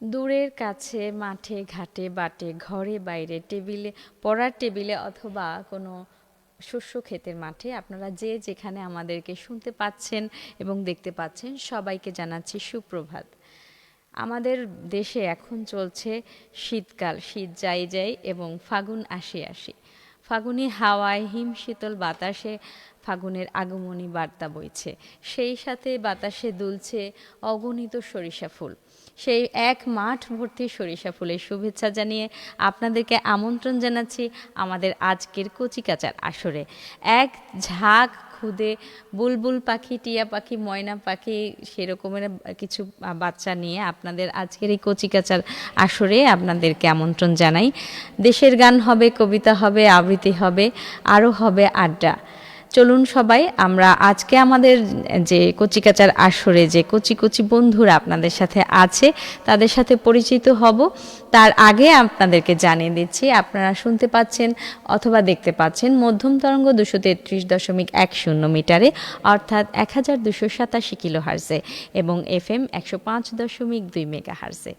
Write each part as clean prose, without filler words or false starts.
দূরের কাছে, মাঠে ঘাটে বাটে, ঘরে বাইরে, টেবিলে, পড়ার টেবিলে অথবা কোনো শস্য ক্ষেতের মাঠে আপনারা যে যেখানে আমাদেরকে শুনতে পাচ্ছেন এবং দেখতে পাচ্ছেন সবাইকে জানাচ্ছি সুপ্রভাত। আমাদের দেশে এখন চলছে শীতকাল, শীত যাই যাই এবং ফাগুন আসি আসি। ফাগুনি হাওয়ায় হিমশীতল বাতাসে ফাগুনের আগমনী বার্তা বইছে, সেই সাথে বাতাসে দুলছে অগণিত সরিষা ফুল। সেই এক মাঠ ভর্তি সরিষা ফুলের শুভেচ্ছা জানিয়ে আপনাদেরকে আমন্ত্রণ জানাচ্ছি আমাদের আজকের কচিকাচার আসরে। এক ঝাঁক খুদে বুলবুল পাখি, টিয়া পাখি, ময়না পাখি সেরকমের কিছু বাচ্চা নিয়ে আপনাদের আজকের এই কচিকাচার আসরে আপনাদেরকে আমন্ত্রণ জানাই। দেশের গান হবে, কবিতা হবে, আবৃত্তি হবে, আরও হবে আড্ডা। চলুন সবাই আমরা আজকে আমাদের যে কচিকাচার আসরে যে কচি কচি বন্ধুরা আপনাদের সাথে আছে তাদের সাথে পরিচিত হব। তার আগে আপনাদেরকে জানিয়ে দিচ্ছি আপনারা শুনতে পাচ্ছেন অথবা দেখতে পাচ্ছেন মধ্যম তরঙ্গ 233.10 মিটারে অর্থাৎ 1287 কিলোহার্জে এবং FM 105.2 মেগাহার্জে।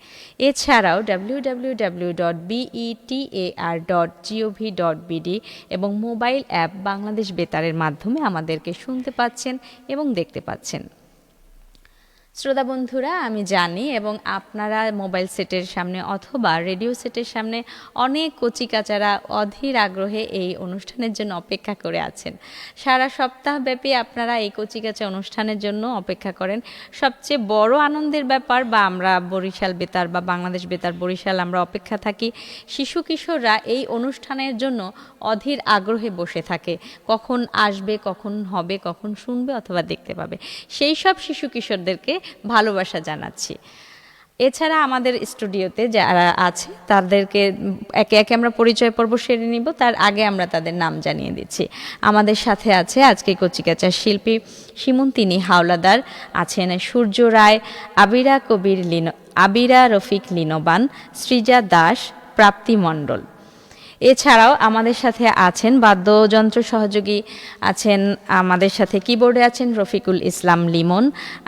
এছাড়াও www.betar.gov.bd এবং মোবাইল অ্যাপ বাংলাদেশ বেতারের মাধ্যমে আমাদেরকে শুনতে পাচ্ছেন এবং দেখতে পাচ্ছেন। শ্রোতা বন্ধুরা, আমি জানি এবং আপনারা মোবাইল সেটের সামনে অথবা রেডিও সেটের সামনে অনেক কচিকাচারা অধীর আগ্রহে এই অনুষ্ঠানের জন্য অপেক্ষা করে আছেন। সারা সপ্তাহব্যাপী আপনারা এই কচিকাচা অনুষ্ঠানের জন্য অপেক্ষা করেন। সবচেয়ে বড় আনন্দের ব্যাপার বা আমরা বরিশাল বেতার বা বাংলাদেশ বেতার বরিশাল আমরা অপেক্ষা থাকি শিশু কিশোররা এই অনুষ্ঠানের জন্য অধীর আগ্রহে বসে থাকে, কখন আসবে, কখন হবে, কখন শুনবে অথবা দেখতে পাবে। সেই সব শিশু কিশোরদেরকে ভালোবাসা জানাচ্ছি। এছাড়া আমাদের স্টুডিওতে যারা আছে তাদেরকে একে একে আমরা পরিচয় পর্ব সেরে নিব। তার আগে আমরা তাদের নাম জানিয়ে দিচ্ছি। আমাদের সাথে আছে আজকে কচিকাচার শিল্পী সীমন্তিনী হাওলাদার, আছেন সূর্য রায়, আবিরা রফিক লিনবান, সৃজা দাস, প্রাপ্তি মণ্ডল। এছাড়াও আমাদের সাথে আছেন বাদ্যযন্ত্র সহযোগী, আছেন আমাদের সাথে কিবোর্ডে আছেন রফিকুল ইসলাম লিমন,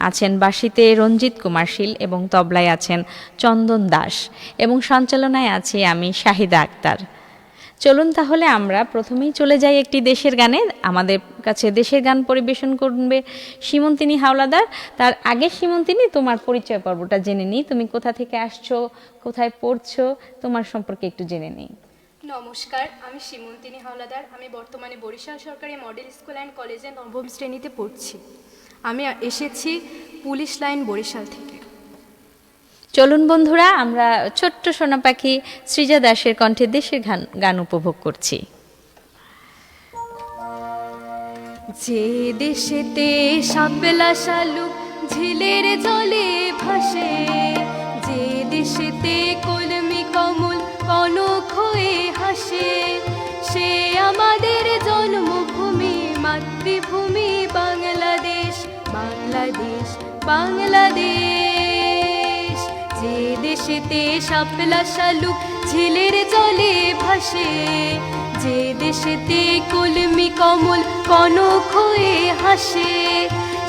আছেন বাঁশিতে রঞ্জিত কুমার শীল এবং তবলায় আছেন চন্দন দাস এবং সঞ্চালনায় আছি আমি শাহিদা আক্তার। চলুন তাহলে আমরা প্রথমেই চলে যাই একটি দেশের গানে। আমাদের কাছে দেশের গান পরিবেশন করবে সীমন্তিনী হাওলাদার। তার আগে সীমন্তিনী, তোমার পরিচয় পর্বটা জেনে নিই। তুমি কোথা থেকে আসছো, কোথায় পড়ছো, তোমার সম্পর্কে একটু জেনে নিই। নমস্কার, আমি সীমন্তিনী হাওলাদার। আমি বর্তমানে বরিশাল সরকারি মডেল স্কুল অ্যান্ড কলেজে নবম শ্রেণীতে পড়ছি। আমি এসেছি পুলিশ লাইন বরিশাল থেকে। চলুন বন্ধুরা, আমরা ছোট্ট সোনা পাখি সৃজা দাসের কণ্ঠে দেশের গান উপভোগ করছি। যে দেশেতে শাপলা শালুক ঝিলের জলে ভাসে, যে দেশেতে কলমি কমল কনক হয়ে হাসে, সে আমাদের জন্মভূমি, মাতৃভূমি বাংলাদেশ, বাংলাদেশ, বাংলাদেশ। যে দেশেতে শাপলা শালুক ঝিলের জলে ভাসে, যে দেশেতে কলমি কমল কনক হয়ে হাসে,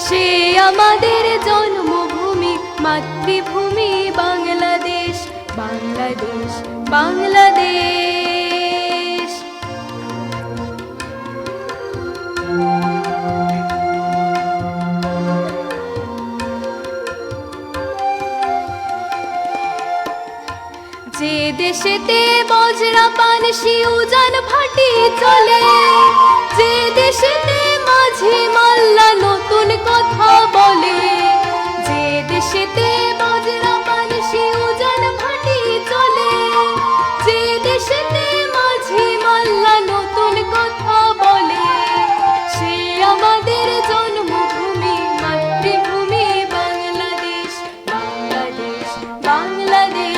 সে আমাদের জন্মভূমি, মাতৃভূমি বাংলাদেশ, বাংলাদেশ, বাংলাদেশ। যে দেশেতে বজরা পান শিউজান ভাটি চলে, যে দেশেতে মাঝি মাল্লা নতুন কথা বলে, যে দেশেতে বজরা পান শিউজান ভাটি চলে, যে দেশেতে মাঝি মাল্লা নতুন কথা বলে, সে আমাদের জন্মভূমি, মাতৃভূমি বাংলাদেশ, বাংলাদেশ, বাংলাদেশ।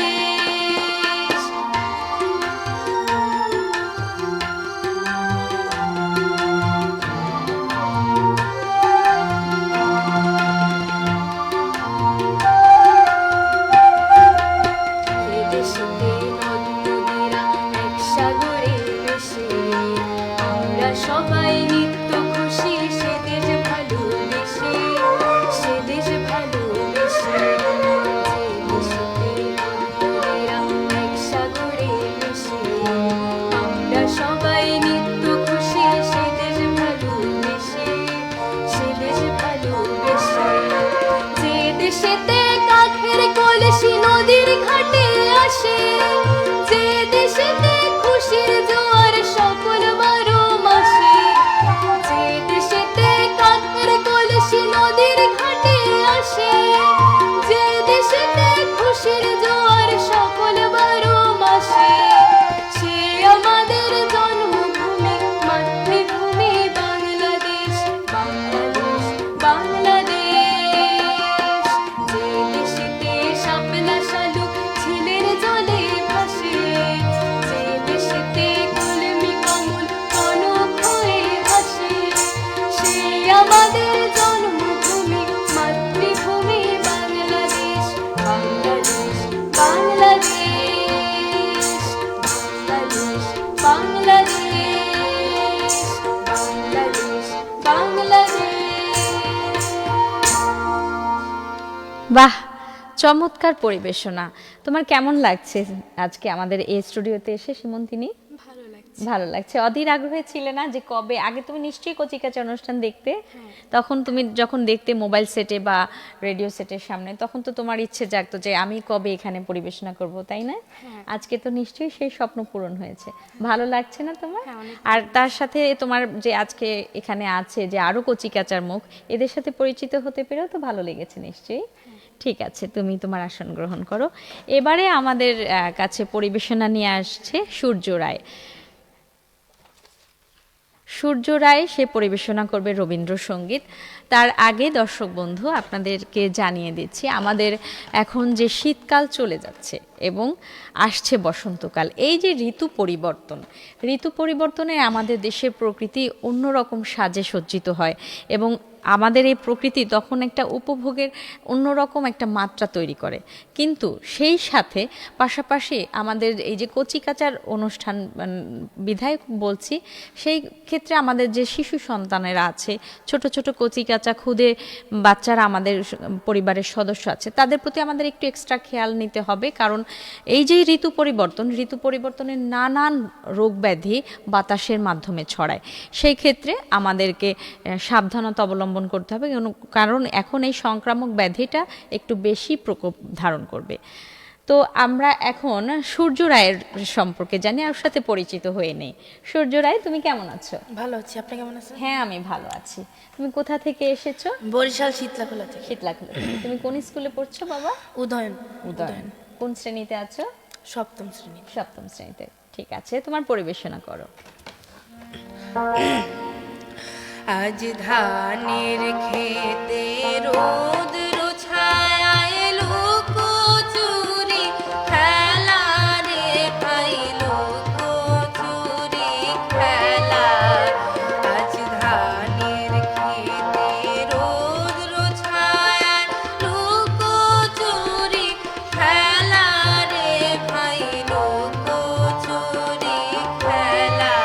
বাহ, চমৎকার পরিবেশনা। তোমার কেমন লাগছে আজকে আমাদের এই স্টুডিওতে এসে সীমন্তিনী? ভালো লাগছে। ভালো লাগছে। অধীর আগ্রহে ছিলে না যে কবে? আগে তুমি নিশ্চয়ই কচিকাঁচা অনুষ্ঠান দেখতে, তখন তুমি যখন দেখতে মোবাইল সেটে বা রেডিও সেটের সামনে, তখন তো তোমার ইচ্ছে জাগতো যে আমি কবে এখানে পরিবেশনা করব, তাই না? আজকে তো নিশ্চয়ই সেই স্বপ্ন পূরণ হয়েছে। ভালো লাগছে না তোমার? হ্যাঁ, অনেক আর তার সাথে তোমার যে আজকে এখানে আছে যে আরো কচিকাঁচার মুখ, এদের সাথে পরিচিত হতে পেরেও তো ভালো লেগেছে নিশ্চয়ই। ঠিক আছে, তুমি তোমার আসন গ্রহণ করো। এবারে আমাদের কাছে পরিবেশনা নিয়ে আসছে সূর্য রায়। সূর্য রায় সে পরিবেশনা করবে রবীন্দ্রসঙ্গীত। তার আগে দর্শক বন্ধু আপনাদেরকে জানিয়ে দিচ্ছি, আমাদের এখন যে শীতকাল চলে যাচ্ছে এবং আসছে বসন্তকাল, এই যে ঋতু পরিবর্তনে আমাদের দেশের প্রকৃতি অন্যরকম সাজে সজ্জিত হয় এবং আমাদের এই প্রকৃতি তখন একটা উপভোগের অন্যরকম একটা মাত্রা তৈরি করে। কিন্তু সেই সাথে পাশাপাশি আমাদের এই যে কচিকাঁচার অনুষ্ঠান বিধায় বলছি, সেই ক্ষেত্রে আমাদের যে শিশু সন্তানেরা আছে, ছোট ছোট কচিকাঁচা ক্ষুদে বাচ্চারা আমাদের পরিবারের সদস্য আছে, তাদের প্রতি আমাদের একটু এক্সট্রা খেয়াল নিতে হবে। কারণ এই যে ঋতু পরিবর্তনের নানান রোগ ব্যাধি বাতাসের মাধ্যমে ছড়ায়। সেই ক্ষেত্রে আমাদেরকে সাবধানতা অবলম্বন করতে হবে, কারণ এখন এই সংক্রামক ব্যাধিটা একটু বেশি প্রকোপ ধারণ করবে। তো আমরা এখন সূর্য রায়ের সম্পর্কে জানি, আর ওর সাথে পরিচিত হয়ে নেই। সূর্য রায়, তুমি কেমন আছো? ভালো আছি, আপনি কেমন আছেন? হ্যাঁ, আমি ভালো আছি। তুমি কোথা থেকে এসেছো? বরিশাল শীতলাখোলা থেকে। শীতলাখোলা থেকে। তুমি কোন স্কুলে পড়ছো বাবা? উদয়ন। কোন শ্রেণীতে আছো? সপ্তম শ্রেণী। সপ্তম শ্রেণীতে। ঠিক আছে, তোমার পরিবেশনা করো। আজ ধানের খেতে রোদ্র ছায়ায় লুকোচুরি খেলা রে ভাই, লুকোচুরি খেলা। আজ ধানের খেতে রোদ্র ছায়ায় লুকোচুরি খেলা রে ভাই, লুকোচুরি খেলা।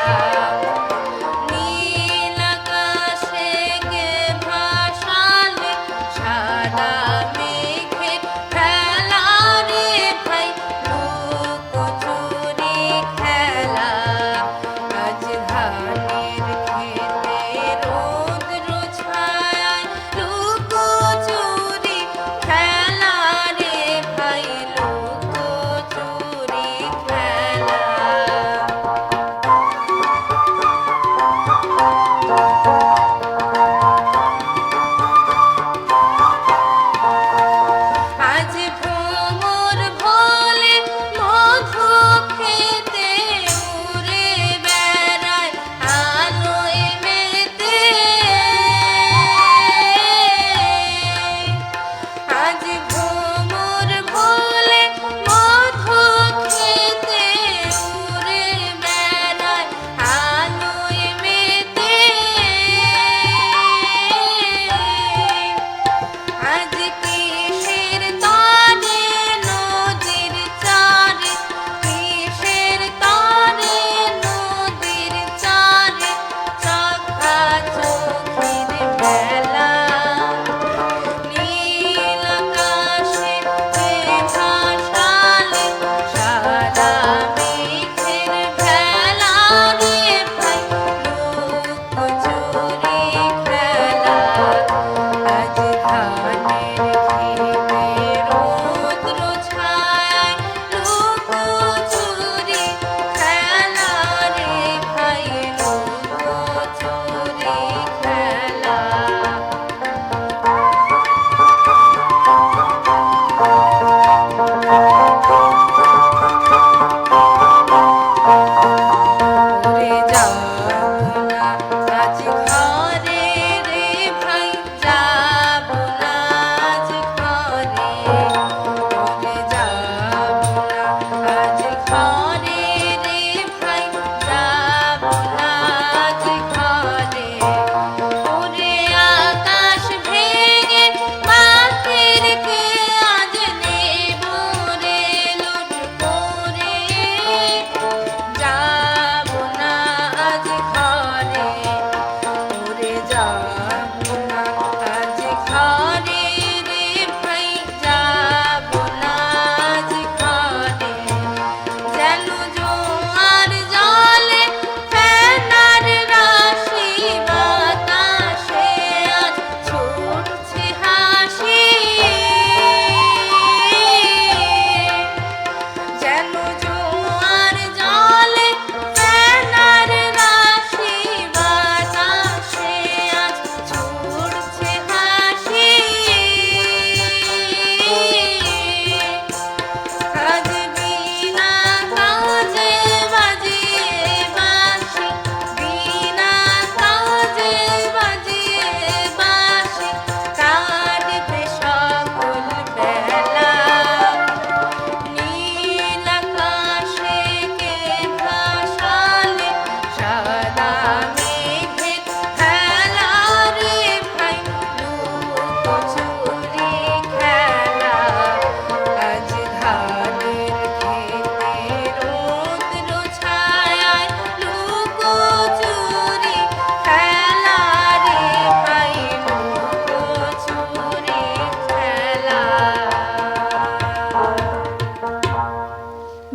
নীল আকাশে কে ভাসালে সাদা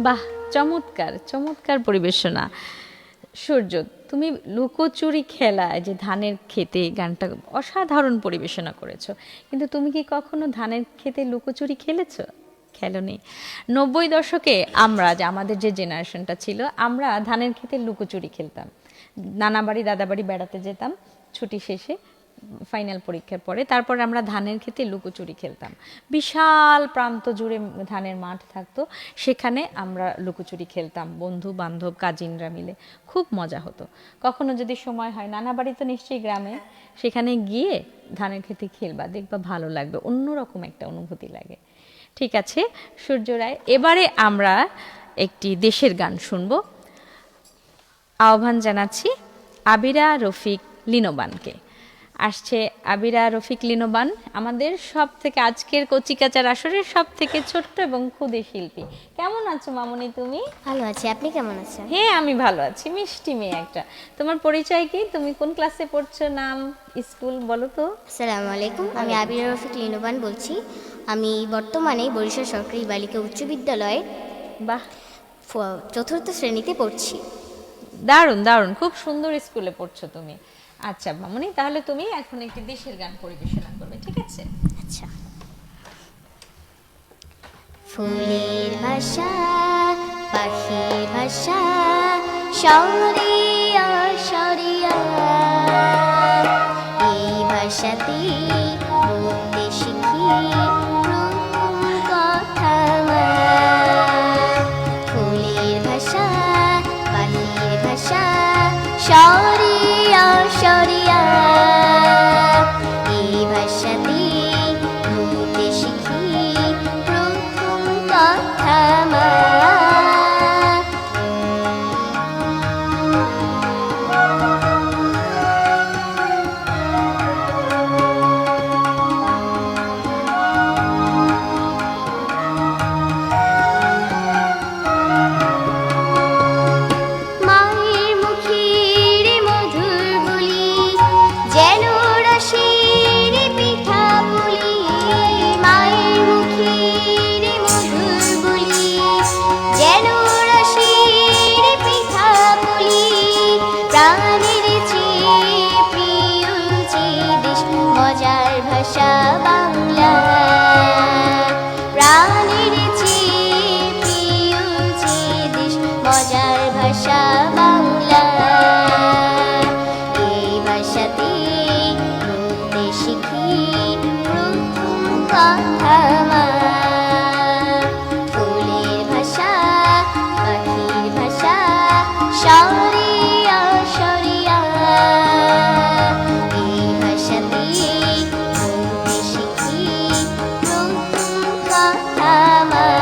বাহ, চমৎকার চমৎকার পরিবেশনা। সূর্য, তুমি লুকোচুরি খেলা, যে ধানের ক্ষেতে গানটা অসাধারণ পরিবেশনা করেছো, কিন্তু তুমি কি কখনো ধানের ক্ষেতে লুকোচুরি খেলেছো? খেলোনি। 90 দশকে আমরা, যে আমাদের যে জেনারেশনটা ছিল, আমরা ধানের ক্ষেতে লুকোচুরি খেলতাম। নানা বাড়ি দাদা বাড়ি বেড়াতে যেতাম ছুটি শেষে, ফাইনাল পরীক্ষার পরে, তারপর আমরা ধানের ক্ষেতে লুকোচুরি খেলতাম। বিশাল প্রান্ত জুড়ে ধানের মাঠ থাকতো, সেখানে আমরা লুকোচুরি খেলতাম বন্ধু বান্ধব কাজিনরা মিলে, খুব মজা হতো। কখনো যদি সময় হয়, নানা বাড়ি তো নিশ্চয়ই গ্রামে, সেখানে গিয়ে ধানের ক্ষেতে খেলবা, দেখবা ভালো লাগবে, অন্যরকম একটা অনুভূতি লাগে। ঠিক আছে সূর্য রায়, এবারে আমরা একটি দেশের গান শুনবো। আহ্বান জানাচ্ছি আবিরা রফিক লিনোবানকে। আসছে আবিরা রফিক লিনোবান, আমাদের সব থেকে, আজকের কচিকাচার আসরের সব থেকে ছোট্ট এবং ক্ষুদে শিল্পী। কেমন আছো মামনি তুমি? ভালো আছি, আপনি কেমন আছেন? হ্যাঁ আমি ভালো আছি, মিষ্টি মেয়ে একটা। তোমার পরিচয় কি? তুমি কোন ক্লাসে পড়ছো, নাম, স্কুল বলো তো। আসসালামু আলাইকুম, আমি আবিরা রফিক লিনোবান বলছি। আমি বর্তমানে বরিশাল সরকারি বালিকা উচ্চ বিদ্যালয়ে বাহ, চতুর্থ শ্রেণীতে পড়ছি। দারুণ দারুণ, খুব সুন্দর স্কুলে পড়ছো তুমি। আচ্ছা মামনি, তাহলে তুমি এখন একটি দেশের গান পরিবেশনা করবে, ঠিক আছে? আচ্ছা। ফুলের ভাষা, পাখির ভাষা, সরিয়া সরিয়া, এই ভাষাতে বলতে শিখি প্রথম কথা আমার। ফুলের ভাষা, পাখির ভাষা, সরিয়া সরিয়া, এই ভাষাতে বলতে শিখি প্রথম কথা আমার। মায়ের মুখের মধুর বুলি, যেন রসের পিঠা পুলি। মায়ের মুখের মধুর বুলি, যেন রসের পিঠা পুলি। প্রাণের চেয়ে প্রিয় যে দেশ, মজার ভাষা বাংলা। প্রাণের চেয়ে প্রিয় যে দেশ, মজার ভাষা বাংলা। এই ভাষাতে বলতে শিখি প্রথম কথা আমার। ফুলের ভাষা, পাখির ভাষা, সরিয়া সরিয়া, এই ভাষাতে বলতে শিখি প্রথম কথা আমার।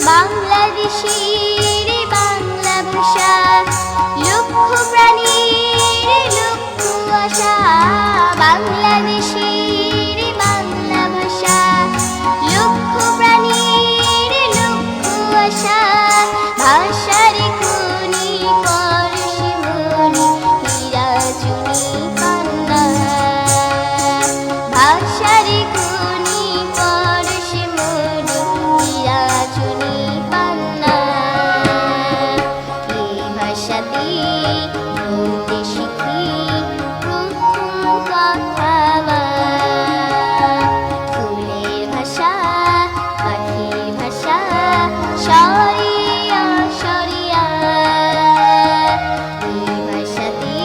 বাংলাদেশের বাংলা ভাষা, লক্ষ প্রাণীর লক্ষ আশা। বাংলাদেশের বাংলা ভাষা, লক্ষ প্রাণীর লক্ষ আশা। ভাষার খনি পরশে মনি, হীরা চুনি পান্না। ভাষার খনি পরশে মনি, হীরা চুনি পান্না। এই ভাষাতে বলতে শিখি প্রথম কথা আমার। ফুলের ভাষা, পাখির ভাষা, সরিয়া সরিয়া, এই ভাষাতে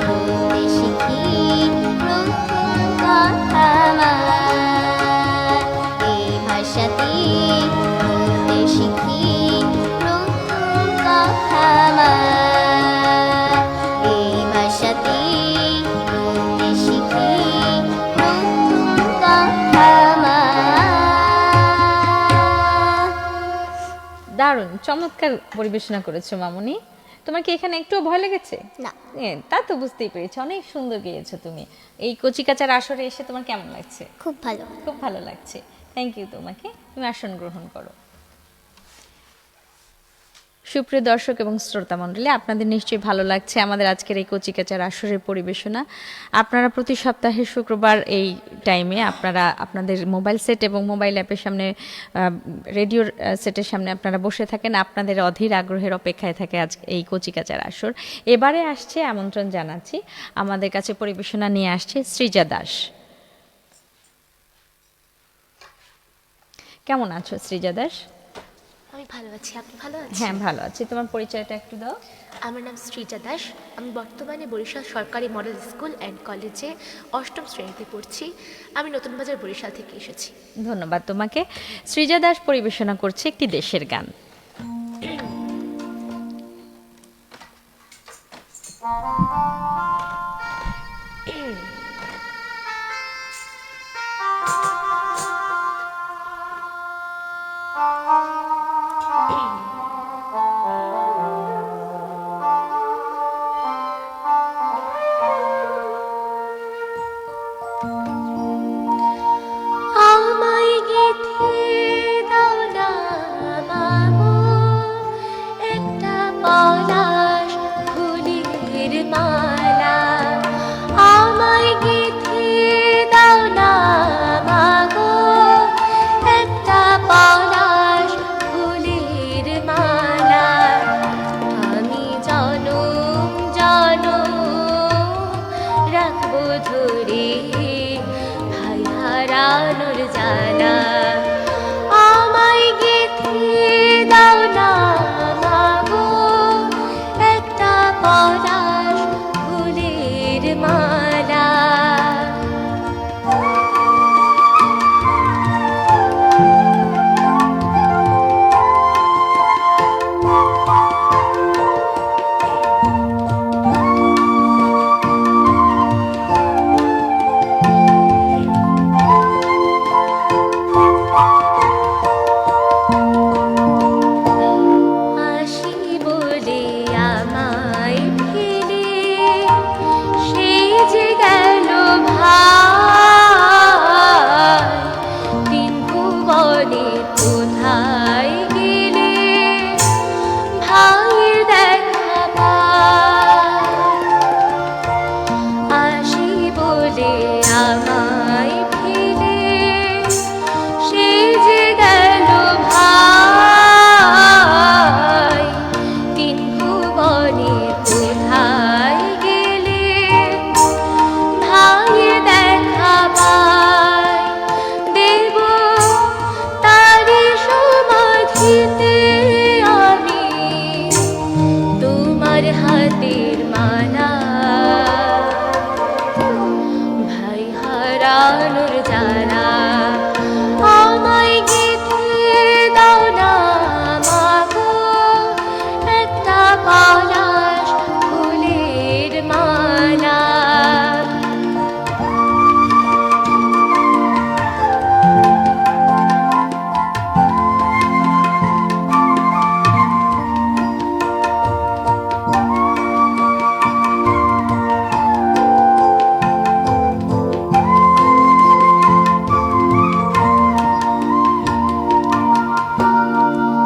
বলতে শিখি প্রথম কথা আমার। এই ভাষাতে বলতে শিখি প্রথম কথা আমার। এই ভাষাতে বলতে শিখি প্রথম কথা আমার। দারুণ চমৎকার পরিবেশনা করেছো মামনি। তোমার কি এখানে একটুও ভয় লেগেছে? না। তা তো বুঝতেই পেরেছি, অনেক সুন্দর গেয়েছো তুমি। এই কচিকাচার আসরে এসে তোমার কেমন লাগছে? খুব ভালো। খুব ভালো লাগছে। থ্যাংক ইউ তোমাকে, তুমি আসন গ্রহণ করো। সুপ্রিয় দর্শক এবং শ্রোতা মণ্ডলী, আপনাদের নিশ্চয়ই ভালো লাগছে আমাদের আজকের এই কচিকাচার আসরের পরিবেশনা। আপনারা প্রতি সপ্তাহে শুক্রবার এই টাইমে আপনারা আপনাদের মোবাইল সেট এবং মোবাইল অ্যাপের সামনে, রেডিওর সেটের সামনে আপনারা বসে থাকেন, আপনাদের অধীর আগ্রহের অপেক্ষায় থাকে আজ এই কচিকাচার আসর। এবারে আসছে, আমন্ত্রণ জানাচ্ছি, আমাদের কাছে পরিবেশনা নিয়ে আসছে সৃজা দাস। কেমন আছো সৃজা দাস? আমি ভালো আছি, আপনি ভালো আছেন? হ্যাঁ, ভালো আছি। তোমার পরিচয়টা একটু দাও। আমার নাম সৃজা দাস। আমি বর্তমানে বরিশাল সরকারি মডেল স্কুল অ্যান্ড কলেজে 8ম শ্রেণীতে পড়ছি। আমি নতুন বাজার বরিশাল থেকে এসেছি। ধন্যবাদ তোমাকে। সৃজা দাস পরিবেশনা করছে একটি দেশের গান। আমায় গেঁথে দাও না মাগো একটা পলাশ ফুলের মালা। আমায় গেঁথে দাও না মাগো একটা পলাশ ফুলের মালা। আমি জনম জনম রাখবো ধরে ভাই হারানোর জ্বালা। আমায় গেঁথে দাও না মাগো একটা পলাশ ফুলের মালা। আসি বলে আমায় ফেলে সে যে গেল ভাই। তিন ভুবনে কোথায় গেলে ভাইয়ের দেখা পাই। আসি বলে আমায় ফেলে সে যে গেল ভাই। তিন ভুবনে কোথায় গেলে ভাইয়ের দেখা পাই। দেব তারি সমাধিতে আমি তোমার হাতের মালা। ভাই হারানোর জ্বালা আমায় গেঁথে দাও না মাগো একটা পলাশ ফুলের মালা।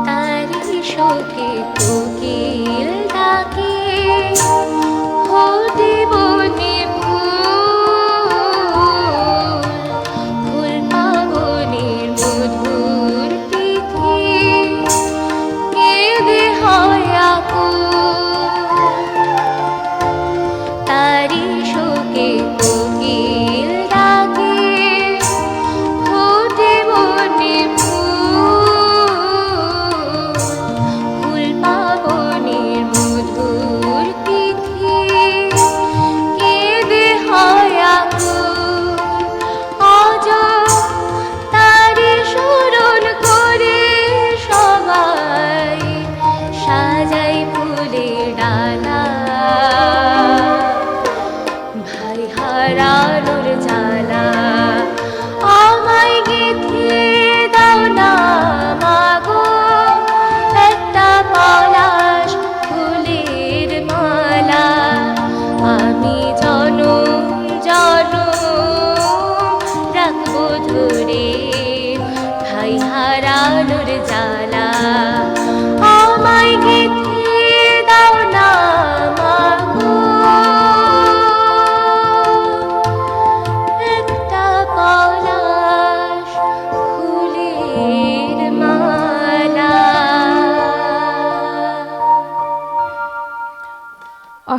তারি শোকে কোকিল ডাকে হতে বনে ফুল। ফুল পাবনের মধুর তিথি কেঁদে হয় আকুল। তারি শোকে কোকিল ডাকে হতে বনে ফুল। ফুল পাবনের মধুর তিথি কেঁদে হয় আকুল। আজ তারি স্মরণ করে সবাই সাজাই ফুলের ডালা। ভাই হারানোর জ্বালা আমায় গেঁথে দাও না মাগো একটা পলাশ ফুলের মালা। আমি জনম জনম রাখবো ধরে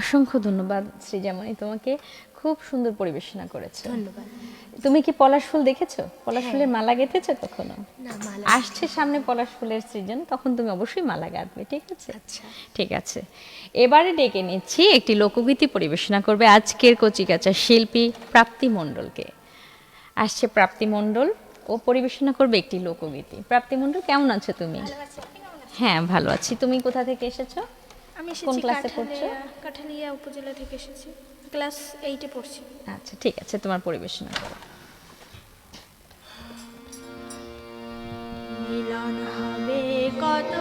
অসংখ্য ধন্যবাদ সৃজামণি, তোমাকে খুব সুন্দর পরিবেশনা করেছো। ধন্যবাদ। তুমি কি পলাশ ফুল দেখেছো? পলাশ ফুলের মালা গেঁথেছো কখনো? না, মালা আসছে সামনে পলাশ ফুলের সৃজন, তখন তুমি অবশ্যই মালা গাঁথবে, ঠিক আছে? আচ্ছা। ঠিক আছে, এবারে ডেকে নিচ্ছি একটি লোকগীতি পরিবেশনা করবে আজকের কচিকাঁচা শিল্পী প্রাপ্তি মণ্ডলকে। আসছে প্রাপ্তি মণ্ডল, ও পরিবেশনা করবে একটি লোকগীতি। প্রাপ্তি মণ্ডল, কেমন আছো তুমি? হ্যাঁ, ভালো আছি। তুমি কোথা থেকে এসেছো? আমি কোন এসেছি ক্লাসে পড়ছো? কাঠালিয়া উপজেলা থেকে এসেছি, ক্লাস 8-এ পড়ছি। আচ্ছা, ঠিক আছে, তোমার পরিবেশনা করো। মিলন হবে কত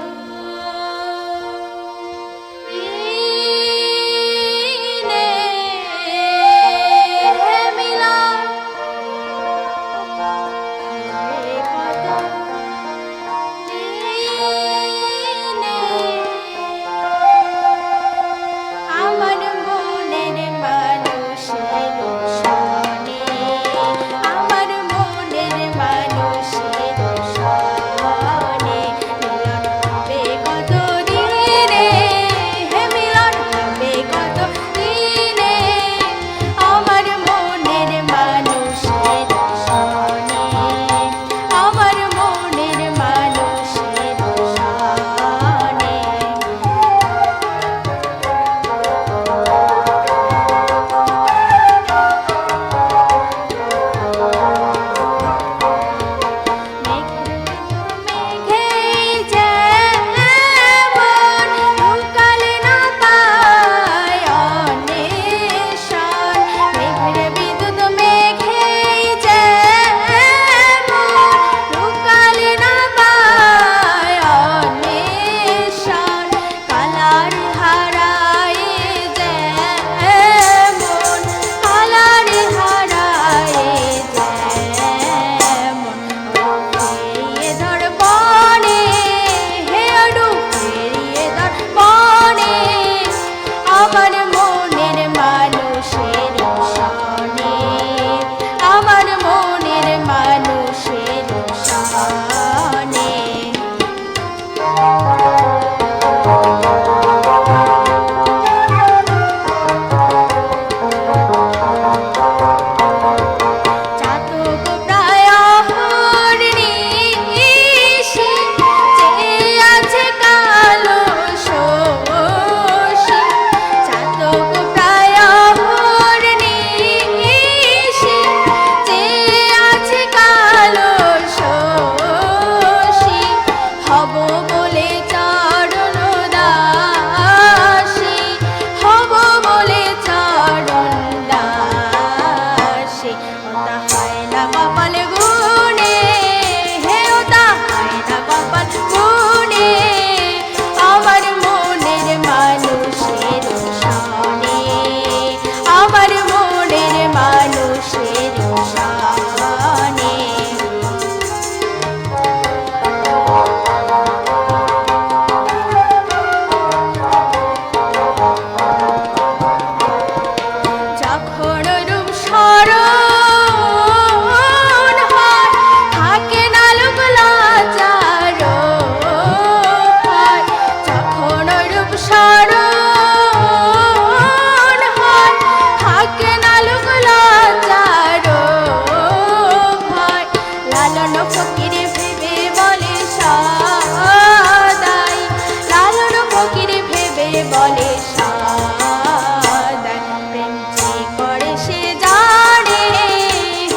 দিনে, মিলন হবে কত দিনে, আমার মনের মানুষের সনে, আমার মনের মানুষের সনে, মিলন হবে কত দিনে, হে মিলন হবে কত দিনে, আমার মনের মানুষের সনে, আমার মনের মানুষের সনে। মেঘেই যেমন লুকাল না পায় অন্বেষণ, মেঘের বিদ্যুৎ মেঘেই যেমন লুকাল না পায় অন্বেষণ, কালার হারায় যেমন, কালার হারায় যেমন, ফেরিয়ে ধর বনে, হে অডু ফেরিয়ে ধর বনে, আমার মনের মানুষের সনে, আমার মনের মানুষের সনে। চাতক প্রায় অহর্নিশি চেয়ে আছে কালো শোষী, চাতক প্রায় অহর্নিশি চেয়ে আছে কালো শোষী, হব বলে চরণ দাসী, হব বলে চরণ দাসী, ওটা হয় না কপাল গুনে, হে ওটা হয় না কপাল গুনে, আমার মনের মানুষের সনে, আমার মনের মানুষের সনে। যখন রূপ স্মরণ হয়, থাকে না লোক লাচার হয়, যখন রূপ স্মরণ হয়, থাকে না লোক লাচার হয়, লালন ফকির ভেবে বলে সদাই, লালন ফকির ভেবে বলে সদাই, প্রেম যে করে সে জানে,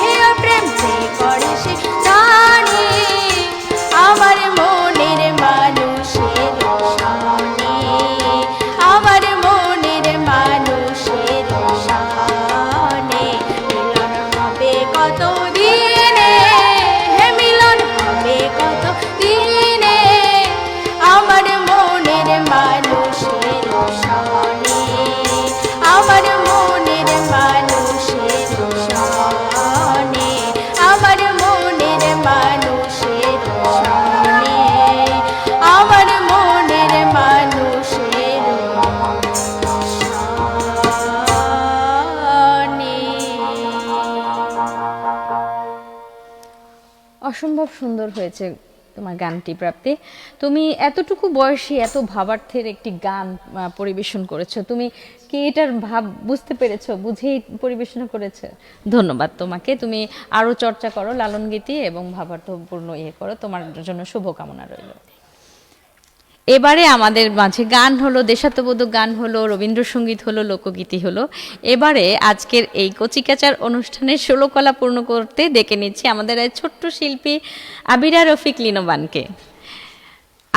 হে প্রেম যে করে সে জানে, আমার মনের মানুষের সনে, আমার মনের মানুষের সনে, মিলন হবে কত দিনে, হে মিলন হবে কত দিনে, আমার মনের মানুষের সনে, আমার মনের মানুষের সনে, আমার মনের মানুষের সনে, আমার মনের মানুষের সনে। অসম্ভব সুন্দর হয়েছে তোমার গানটি প্রাপ্তি। তুমি এতটুকু বয়সে এত ভাবার্থের একটি গান পরিবেশন করেছো, তুমি কি এটার ভাব বুঝতে পেরেছো, বুঝেই পরিবেশনা করেছে? ধন্যবাদ তোমাকে, তুমি আরো চর্চা করো লালন গীতি এবং ভাবার্থপূর্ণ করো, তোমার জন্য শুভকামনা রইল। এবারে আমাদের মাঝে গান হলো, দেশাত্মবোধক গান হলো, রবীন্দ্রসঙ্গীত হলো, লোকগীতি হলো। এবারে আজকের এই কচিকাচার অনুষ্ঠানের ষোলকলা পূর্ণ করতে ডেকে নিচ্ছি আমাদের এই ছোট্ট শিল্পী আবিরা রফিক লিনোবানকে।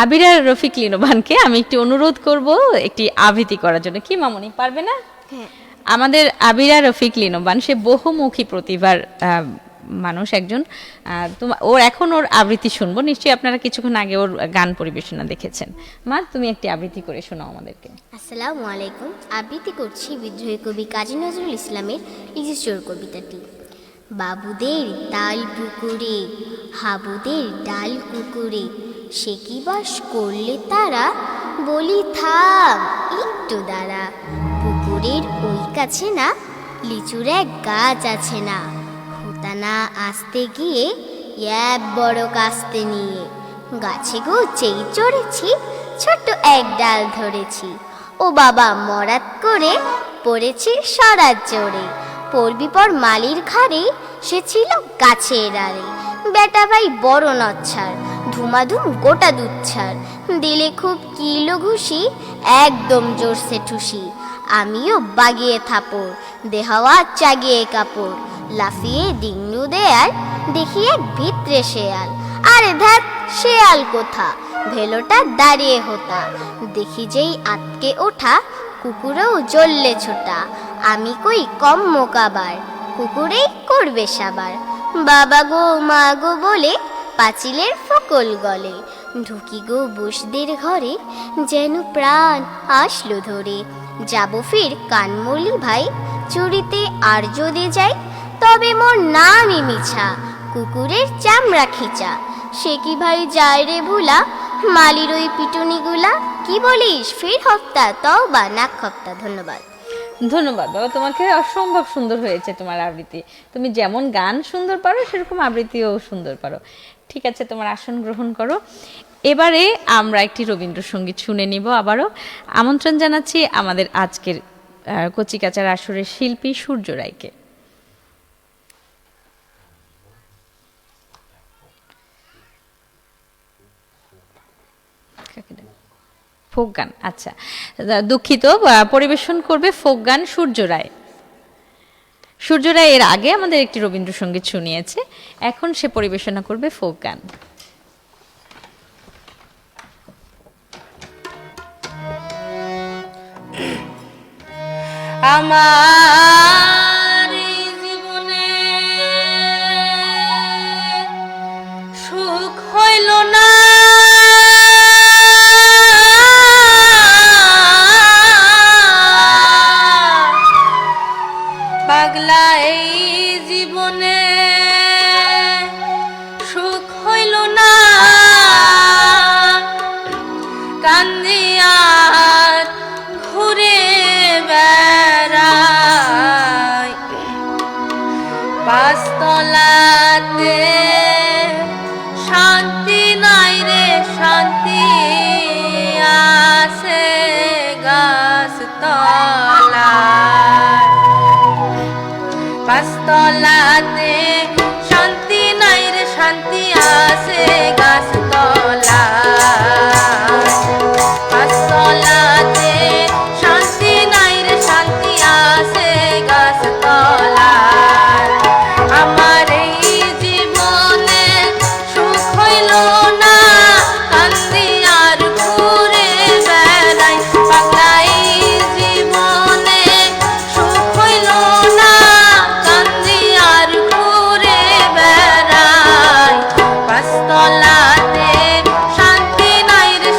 আবিরা রফিক লিনোবানকে আমি একটি অনুরোধ করব একটি আবৃত্তি করার জন্য। কি মামনি, পারবে না? আমাদের আবিরা রফিক লিনোবান সে বহুমুখী প্রতিভার মানুষ একজন। ওর এখন ওর আবৃত্তি শুনবো, নিশ্চয়ই আপনারা কিছুক্ষণ আগে ওর গান পরিবেশনা দেখেছেন। মা, তুমি একটি আবৃত্তি করে শোনাও আমাদেরকে। আসসালামু আলাইকুম। আবৃত্তি করছি বিদ্রোহী কবি কাজী নজরুল ইসলামের ইজিচোর কবিতাটি। বাবুদের তাল পুকুরে, হাবুদের ডাল কুকুরে, সে কি বাস করলে তারা, বলি থাম একটু দাঁড়া। পুকুরের ওই কাছে না লিচুর এক গাছ আছে না, হোতানা আসতে গিয়ে এক বড় কাস্তে নিয়ে, গাছে গো চেই চড়েছি, ছোট্ট এক ডাল ধরেছি, ও বাবা মরাত করে পড়েছি সরাত জোরে, পড়বি পর মালির ঘাড়ে, সে ছিল গাছের আড়ে, বেটা ভাই বড় নচ্ছার, ধুমাধুম গোটা দুচ্ছার, দিলে খুব কিলো ঘুষি, একদম জোরসে ঠুসি, আমিও বাগিয়ে থাপড়, দেহাওয়া চাগিয়ে কাপড়, লাফিয়ে ডিংলু দেয়াল, দেখি এক ভিতরে শেয়াল, আরে ধ্যাত শেয়াল কোথা, ভেলোটা দাঁড়িয়ে হোতা, দেখি যেই আটকে ওঠা, কুকুরেও জ্বললে ছোটা, আমি কই কম মোকাবার, কুকুরেই করবে সাবার, বাবা গো মা গো বলে পাঁচিলের ফকল গলে, ঢুকি গো বসদের ঘরে, যেন প্রাণ আসলো ধরে, যাব ফির কানমলি ভাই, চুরিতে আর যদি যাই, তবে মোর নামই মিছা, কুকুরের চামড়া খিচা, সে কি ভাই যায় রে ভুলা, মালির ওই পিটুনিগুলা, কি বলিস ফির হপ্তা তওবা নাক হপ্তা। ধন্যবাদ। ধন্যবাদ বাবা তোমাকে, অসম্ভব সুন্দর হয়েছে তোমার আবৃত্তি। তুমি যেমন গান সুন্দর পারো সেরকম আবৃত্তিও সুন্দর পারো। ঠিক আছে, তোমার আসন গ্রহণ করো। এবারে আমরা একটি রবীন্দ্রসঙ্গীত শুনে নিব। আবারও আমন্ত্রণ জানাচ্ছি আমাদের আজকের কচিকাচার আসরের শিল্পী সূর্য রায়কে। ফোক গান, আচ্ছা দুঃখিত, পরিবেশন করবে ফোক গান সূর্য রায়। সূর্য রায় এর আগে আমাদের একটি রবীন্দ্রসঙ্গীত শুনিয়েছে, এখন সে পরিবেশনা করবে ফোক গান। আমার জীবনে সুখ হইল না, পাগলা এই জীবনে সুখ হইল না, কান্দিয়ার ঘুরে বেড়াই, পাঁচতলাতে শান্তি নাই রে শান্তি আছে গাছ তলায়, পাঁচতলাতে শান্তি নাই রে শান্তি আছে গাছ তলায়, পাঁচতলাতে শান্তি নাই রে শান্তি আছে গাছ তলায়, আমার এই জীবনে সুখ হইল না, কান্দি আর ঘুরে বেড়াই, পাগলা এই জীবনে সুখ হইল না, কান্দি আর ঘুরে বেড়াই, পাঁচতলাতে শান্তি নাই রে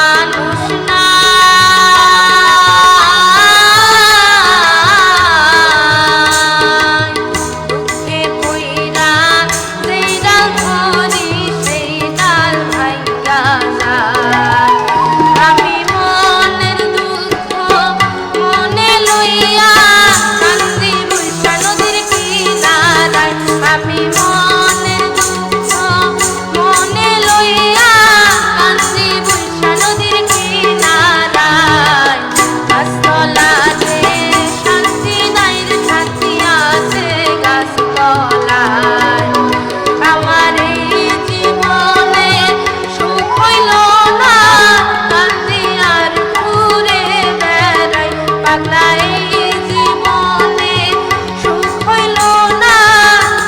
মানুষ না দুঃখে পইরা যেই ডাল ধরি সেই ডাল ভাইঙ্গা যায় আমি মনের দুঃখ মনে লইয়া কান্দি বৈশা নদীর কিনারায় আমি মনের দুঃখ মনে লইয়া কান্দি বৈশা নদীর কিনারায় গাছতলাতে শান্তি নাই রে শান্তি আছে গাছতলায় আমার এই জীবনে সুখ হইল না কান্দি আর ঘুরে বেড়াই পাগলা এই জীবনে সুখ হইল না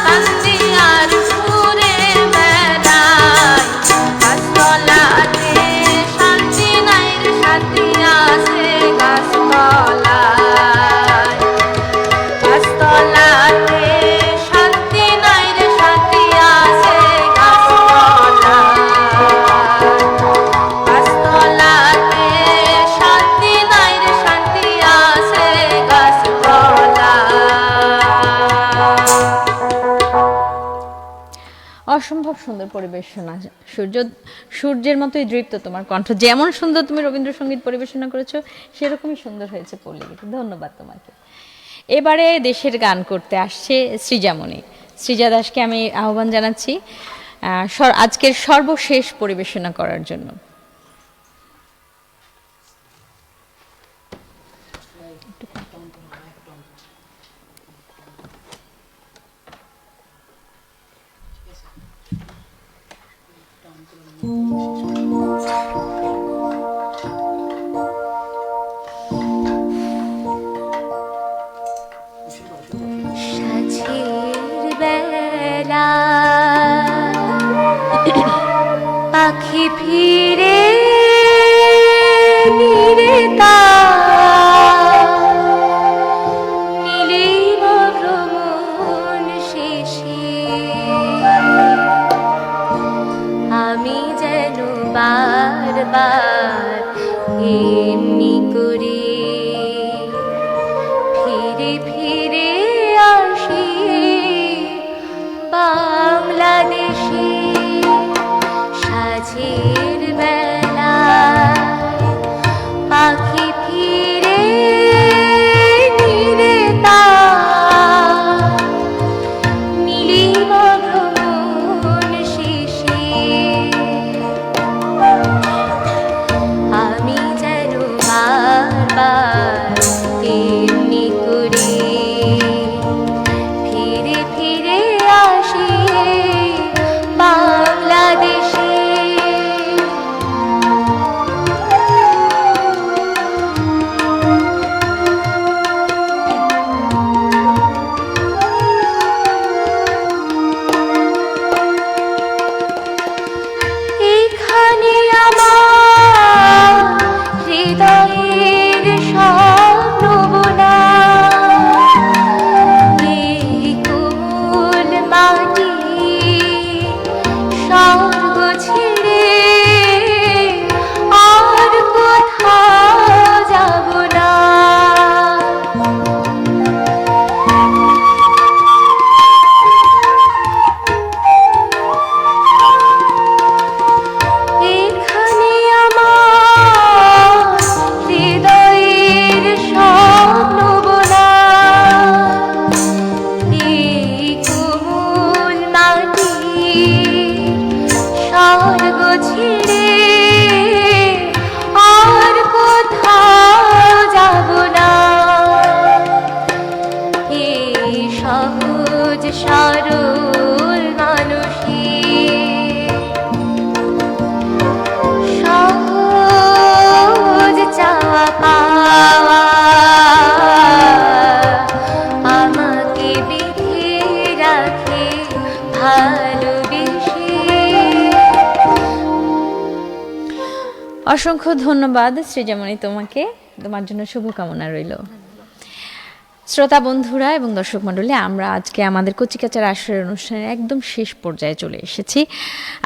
কান্দি আর ঘুরে বেড়াই গাছতলাতে শান্তি নাই রে শান্তি আছে গাছতলায় গাছতলাতে শান্তি নাই রে শান্তি আছে গাছতলাতে শান্তি নাই রে শান্তি আছে গাছতলায়। অসম্ভব সুন্দর পরিবেশনা, সূর্যের মতোই দৃপ্ত তোমার কণ্ঠ। যেমন সুন্দর তুমি রবীন্দ্রসঙ্গীত পরিবেশনা করেছো সেরকমই সুন্দর হয়েছে পল্লীগীতি। ধন্যবাদ তোমাকে। এবারে দেশের গান করতে আসছে সৃজামণি। সৃজা দাসকে আমি আহ্বান জানাচ্ছি আজকের সর্বশেষ পরিবেশনা করার জন্য। সাঁঝের বেলা পাখি ফিরে নিরে নীলিম ভ্রমণ শেষে আমি যেন বারবার এমনি করে ফিরে ফিরে আসি বাংলাদেশে সাঁঝের বেলা পাখি ফিরে নিরে নীলিম ভ্রমণ শেষে আমি যেন বারবার এমনি করে ফিরে ফিরে আসি বাংলাদেশে। এখানে আমার হৃদয়ের স্বপ্নবোনা এই কোমল মাটি স্বর্গ ছেড়ে আর কোথাও যাব না। এখানে আমার হৃদয়ের স্বপ্নবোনা এই কোমল মাটি স্বর্গ ছেড়ে আর কোথাও যাব না। এই সহজ সরল মানুষের সহজ চাওয়া পাওয়া আমাকে বেঁধে রাখে ভালোবেসে। অসংখ্য ধন্যবাদ সৃজামণি তোমাকে, তোমার জন্য শুভকামনা রইল। শ্রোতা বন্ধুরা এবং দর্শক মণ্ডলী, আমরা আজকে আমাদের কচিকাচার আসরের অনুষ্ঠানের একদম শেষ পর্যায়ে চলে এসেছি।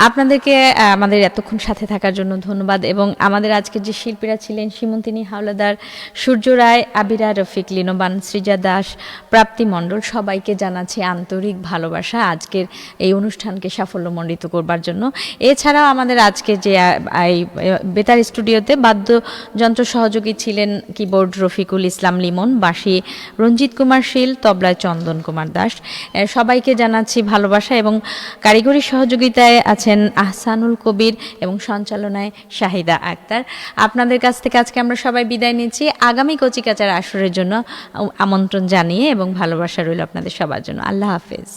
আপনাদেরকে আমাদের এতক্ষণ সাথে থাকার জন্য ধন্যবাদ। এবং আমাদের আজকের যে শিল্পীরা ছিলেন, সীমন্তিনী হাওলাদার, সূর্য রায়, আবিরা রফিক, লিনোবান, সৃজা দাস, প্রাপ্তি মণ্ডল, সবাইকে জানাচ্ছি আন্তরিক ভালোবাসা আজকের এই অনুষ্ঠানকে সাফল্যমণ্ডিত করবার জন্য। এছাড়াও আমাদের আজকে যে এই বেতার স্টুডিওতে বাদ্যযন্ত্র সহযোগী ছিলেন কিবোর্ড রফিকুল ইসলাম লিমন, বাঁশি রঞ্জিত কুমার শীল, তবলায় চন্দন কুমার দাস, সবাইকে জানাচ্ছি ভালোবাসা। এবং কারিগরি সহযোগিতায় আছেন আহসানুল কবির এবং সঞ্চালনায় শাহিদা আক্তার। আপনাদের কাছ থেকে আজকে আমরা সবাই বিদায় নিচ্ছি, আগামী কচিকাচার আসরের জন্য আমন্ত্রণ জানিয়ে, এবং ভালোবাসা রইল আপনাদের সবার জন্য। আল্লাহ হাফেজ।